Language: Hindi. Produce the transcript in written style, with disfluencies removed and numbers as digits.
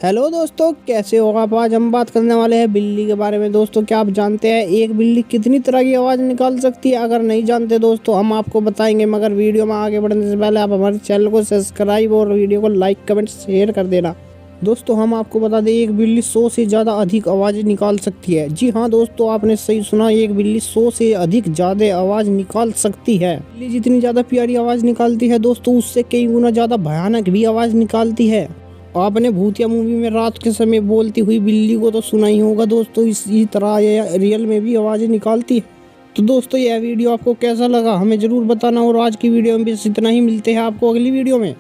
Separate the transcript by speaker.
Speaker 1: हेलो दोस्तों, कैसे हो आप। आज हम बात करने वाले हैं बिल्ली के बारे में। दोस्तों, क्या आप जानते हैं एक बिल्ली कितनी तरह की आवाज़ निकाल सकती है? अगर नहीं जानते दोस्तों, हम आपको बताएंगे, मगर वीडियो में आगे बढ़ने से पहले आप हमारे चैनल को सब्सक्राइब और वीडियो को लाइक कमेंट शेयर कर देना। दोस्तों, हम आपको बता दें एक बिल्ली 100 से ज़्यादा अधिक आवाज़ निकाल सकती है। जी हाँ दोस्तों, आपने सही सुना, एक बिल्ली 100 से अधिक ज़्यादा आवाज़ निकाल सकती है। बिल्ली जितनी ज़्यादा प्यारी आवाज़ निकालती है दोस्तों, उससे कई गुना ज़्यादा भयानक भी आवाज़ निकालती है। आपने भूतिया मूवी में रात के समय बोलती हुई बिल्ली को तो सुना ही होगा दोस्तों। इसी तरह ये रियल में भी आवाज़ें निकालती है। तो दोस्तों, यह वीडियो आपको कैसा लगा हमें ज़रूर बताना, और आज की वीडियो में बस इतना ही। मिलते हैं आपको अगली वीडियो में।